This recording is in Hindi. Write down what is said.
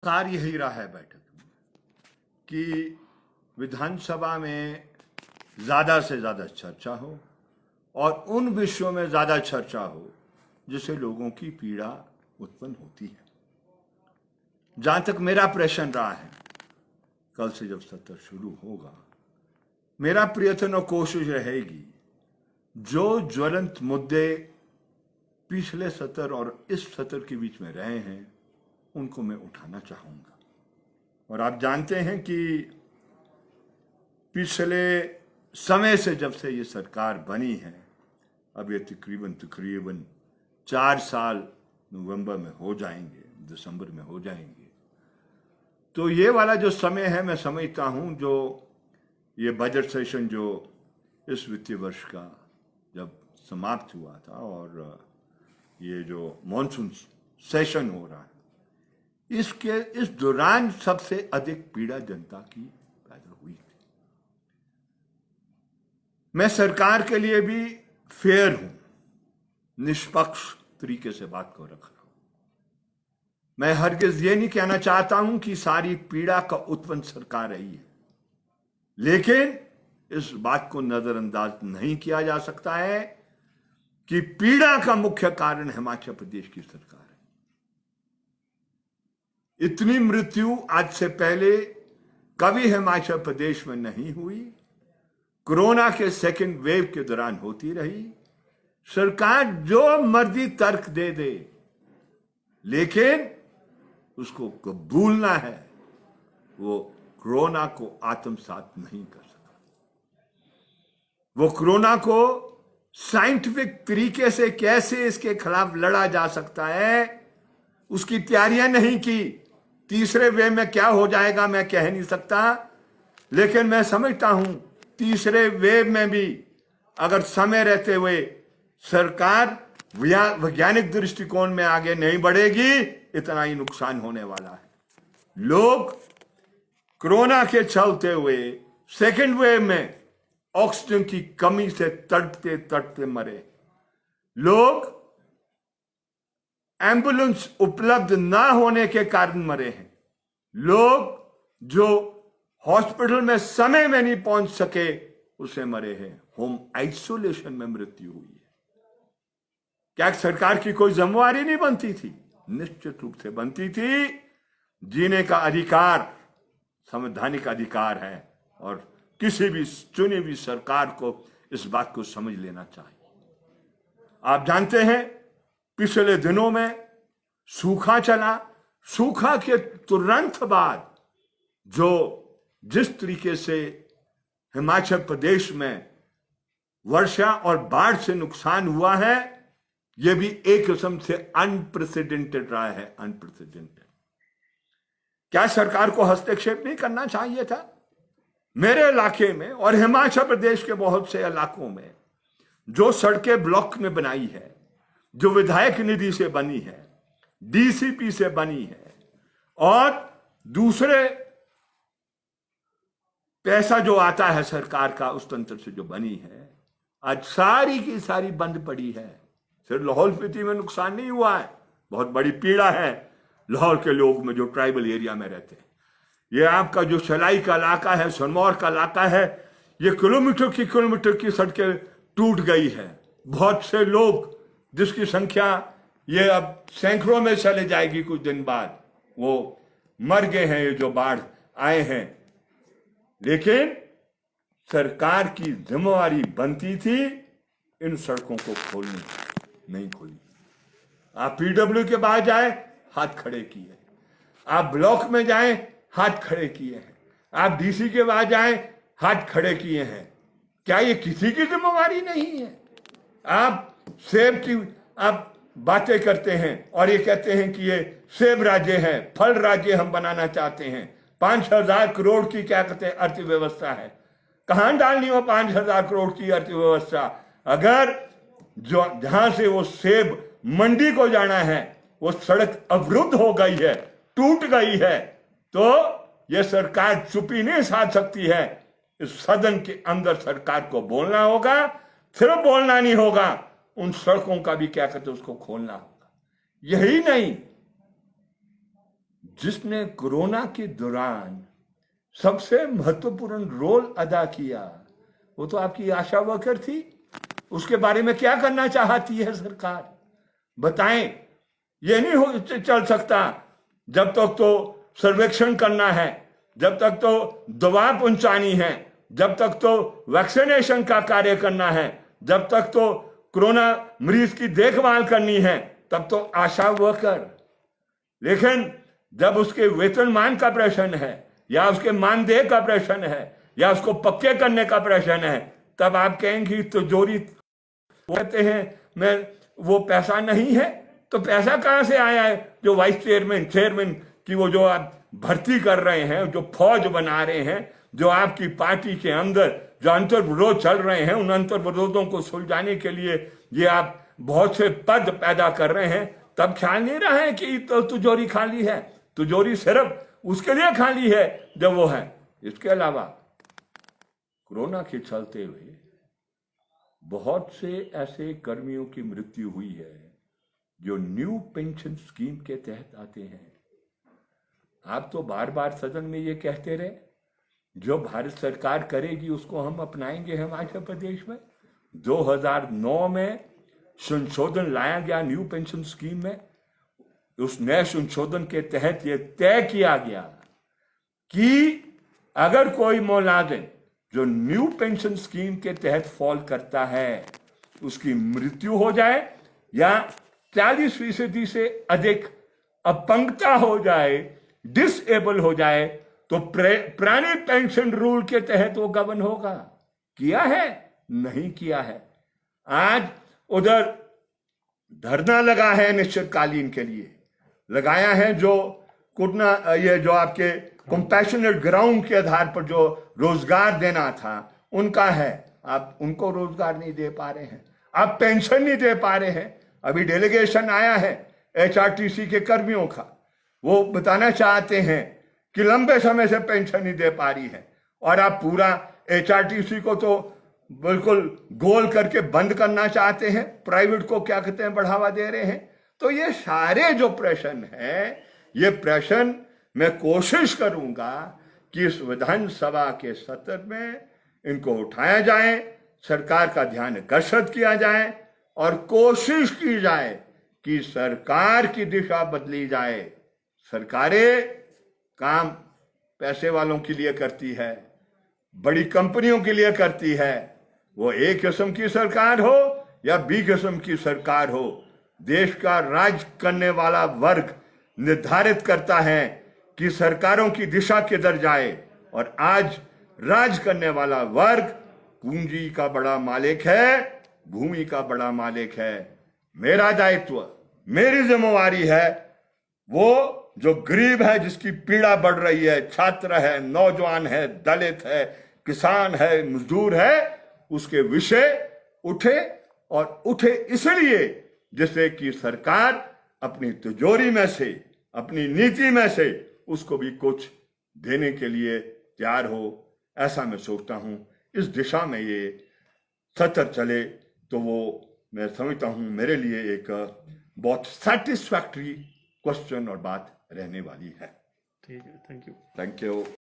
कार्य यही रहा है बैठक में कि विधानसभा में ज़्यादा से ज़्यादा चर्चा हो और उन विषयों में ज़्यादा चर्चा हो जिससे लोगों की पीड़ा उत्पन्न होती है। जहाँ तक मेरा प्रश्न रहा है, कल से जब सत्र शुरू होगा, मेरा प्रयत्न और कोशिश रहेगी जो ज्वलंत मुद्दे पिछले सत्र और इस सत्र के बीच में रहे हैं उनको मैं उठाना चाहूँगा। और आप जानते हैं कि पिछले समय से जब से ये सरकार बनी है, अब ये तकरीबन 4 साल नवंबर में हो जाएंगे, दिसंबर में हो जाएंगे। तो ये वाला जो समय है, मैं समझता हूँ जो ये बजट सेशन जो इस वित्तीय वर्ष का जब समाप्त हुआ था और ये जो मॉनसून सेशन हो रहा है, इस दौरान सबसे अधिक पीड़ा जनता की पैदा हुई थी। मैं सरकार के लिए भी फेयर हूं, निष्पक्ष तरीके से बात को रख रहा हूं। मैं हरगिज ये नहीं कहना चाहता हूं कि सारी पीड़ा का उत्पन्न सरकार रही है, लेकिन इस बात को नजरअंदाज नहीं किया जा सकता है कि पीड़ा का मुख्य कारण हिमाचल प्रदेश की सरकार है। इतनी मृत्यु आज से पहले कभी हिमाचल प्रदेश में नहीं हुई। कोरोना के सेकंड वेव के दौरान होती रही। सरकार जो मर्जी तर्क दे दे, लेकिन उसको कबूलना है वो कोरोना को आत्मसात नहीं कर सका। वो कोरोना को साइंटिफिक तरीके से कैसे इसके खिलाफ लड़ा जा सकता है, उसकी तैयारियां नहीं की। तीसरे वेव में क्या हो जाएगा मैं कह नहीं सकता, लेकिन मैं समझता हूं तीसरे वेव में भी अगर समय रहते हुए सरकार वैज्ञानिक दृष्टिकोण में आगे नहीं बढ़ेगी, इतना ही नुकसान होने वाला है। लोग कोरोना के चलते हुए सेकेंड वेव में ऑक्सीजन की कमी से तड़पते तड़पते मरे। लोग एम्बुलेंस उपलब्ध ना होने के कारण मरे हैं। लोग जो हॉस्पिटल में समय में नहीं पहुंच सके उसे मरे हैं। होम आइसोलेशन में मृत्यु हुई है। क्या सरकार की कोई जिम्मेवारी नहीं बनती थी? निश्चित रूप से बनती थी। जीने का अधिकार संवैधानिक अधिकार है और किसी भी चुनी हुई सरकार को इस बात को समझ लेना चाहिए। आप जानते हैं पिछले दिनों में सूखा चला। सूखा के तुरंत बाद जिस तरीके से हिमाचल प्रदेश में वर्षा और बाढ़ से नुकसान हुआ है, यह भी एक किस्म से अनप्रेसिडेंटेड रहा है। अनप्रेसिडेंटेड। क्या सरकार को हस्तक्षेप नहीं करना चाहिए था? मेरे इलाके में और हिमाचल प्रदेश के बहुत से इलाकों में जो सड़कें ब्लॉक में बनाई है, जो विधायक निधि से बनी है, डीसीपी से बनी है और दूसरे पैसा जो आता है सरकार का उस तंत्र से जो बनी है, आज सारी की सारी बंद पड़ी है। सिर्फ लाहौल स्पीति में नुकसान नहीं हुआ है, बहुत बड़ी पीड़ा है लाहौल के लोग में जो ट्राइबल एरिया में रहते हैं। ये आपका जो शलाई का इलाका है, सनमौर का इलाका है, ये किलोमीटर की सड़कें टूट गई है। बहुत से लोग जिसकी संख्या ये अब सैकड़ों में चले जाएगी कुछ दिन बाद, वो मर गए हैं ये जो बाढ़ आए हैं। लेकिन सरकार की जिम्मेवारी बनती थी इन सड़कों को खोलनी, नहीं खोली। आप पीडब्ल्यू के पास जाए, हाथ खड़े किए। आप ब्लॉक में जाएं, हाथ खड़े किए हैं। आप डीसी के पास जाएं, हाथ खड़े किए हैं। क्या ये किसी की जिम्मेवारी नहीं है? आप सेब की आप बातें करते हैं और ये कहते हैं कि ये सेब राज्य है, फल राज्य हम बनाना चाहते हैं। 5,000 करोड़ की क्या कहते हैं अर्थव्यवस्था है। कहां डालनी हो 5,000 करोड़ की अर्थव्यवस्था? अगर जो जहां से वो सेब मंडी को जाना है वो सड़क अवरुद्ध हो गई है, टूट गई है, तो ये सरकार चुप्पी नहीं साध सकती है। इस सदन के अंदर सरकार को बोलना होगा। सिर्फ बोलना नहीं होगा, उन सड़कों का भी क्या कहते उसको खोलना होगा। यही नहीं, जिसने कोरोना के दौरान सबसे महत्वपूर्ण रोल अदा किया वो तो आपकी आशा वर्कर थी। उसके बारे में क्या करना चाहती है सरकार, बताएं। ये नहीं हो चल सकता जब तक तो सर्वेक्षण करना है, जब तक तो दवा पहुंचानी है, जब तक तो वैक्सीनेशन का कार्य करना है, जब तक तो कोरोना मरीज की देखभाल करनी है, तब तो आशा वर्कर। लेकिन जब उसके वेतनमान का प्रश्न है या उसके मानदेय का प्रश्न है या उसको पक्के करने का प्रश्न है, तब आप कहेंगे तिजोरी, कहते हैं मैं वो पैसा नहीं है। तो पैसा कहां से आया है जो वाइस चेयरमैन की वो जो आप भर्ती कर रहे हैं, जो फौज बना रहे हैं, जो आपकी पार्टी के अंदर जो अंतर्विरोध चल रहे हैं, उन अंतर्विरोधों को सुलझाने के लिए ये आप बहुत से पद पैदा कर रहे हैं, तब ख्याल नहीं रहा है कि तो तिजोरी खाली है। तिजोरी सिर्फ उसके लिए खाली है जब वो है। इसके अलावा कोरोना के चलते हुए बहुत से ऐसे कर्मियों की मृत्यु हुई है जो न्यू पेंशन स्कीम के तहत आते हैं। आप तो बार बार सदन में ये कहते रहे जो भारत सरकार करेगी उसको हम अपनाएंगे हिमाचल प्रदेश में। 2009 में संशोधन लाया गया न्यू पेंशन स्कीम में। उस नए संशोधन के तहत यह तय किया गया कि अगर कोई मुलाजिम जो न्यू पेंशन स्कीम के तहत फॉल करता है, उसकी मृत्यु हो जाए या 40% से अधिक अपंगता हो जाए, डिसेबल हो जाए, तो पुराने पेंशन रूल के तहत वो गवर्न होगा। किया है? नहीं किया है। आज उधर धरना लगा है निश्चितकालीन के लिए, लगाया है जो कुटना ये जो आपके कंपैशनेट ग्राउंड के आधार पर जो रोजगार देना था उनका है। आप उनको रोजगार नहीं दे पा रहे हैं, आप पेंशन नहीं दे पा रहे हैं। अभी डेलीगेशन आया है HRTC के कर्मियों का, वो बताना चाहते हैं कि लंबे समय से पेंशन नहीं दे पा रही है और आप पूरा HRTC को तो बिल्कुल गोल करके बंद करना चाहते हैं, प्राइवेट को क्या कहते हैं बढ़ावा दे रहे हैं। तो ये सारे जो प्रश्न है, ये प्रश्न मैं कोशिश करूंगा कि इस विधानसभा के सत्र में इनको उठाया जाए, सरकार का ध्यान आकर्षित किया जाए और कोशिश की जाए कि सरकार की दिशा बदली जाए। सरकारें काम पैसे वालों के लिए करती है, बड़ी कंपनियों के लिए करती है। वो A किस्म की सरकार हो या B किस्म की सरकार हो, देश का राज करने वाला वर्ग निर्धारित करता है कि सरकारों की दिशा किधर जाए। और आज राज करने वाला वर्ग पूंजी का बड़ा मालिक है, भूमि का बड़ा मालिक है। मेरा दायित्व, मेरी जिम्मेवारी है, वो जो गरीब है, जिसकी पीड़ा बढ़ रही है, छात्र है, नौजवान है, दलित है, किसान है, मजदूर है, उसके विषय उठे और उठे इसलिए जिससे कि सरकार अपनी तिजोरी में से, अपनी नीति में से उसको भी कुछ देने के लिए तैयार हो। ऐसा मैं सोचता हूं। इस दिशा में ये सत्र चले तो वो मैं समझता हूं मेरे लिए एक बहुत सेटिस्फैक्टरी क्वेश्चन और बात रहने वाली है। ठीक है, थैंक यू। Thank you.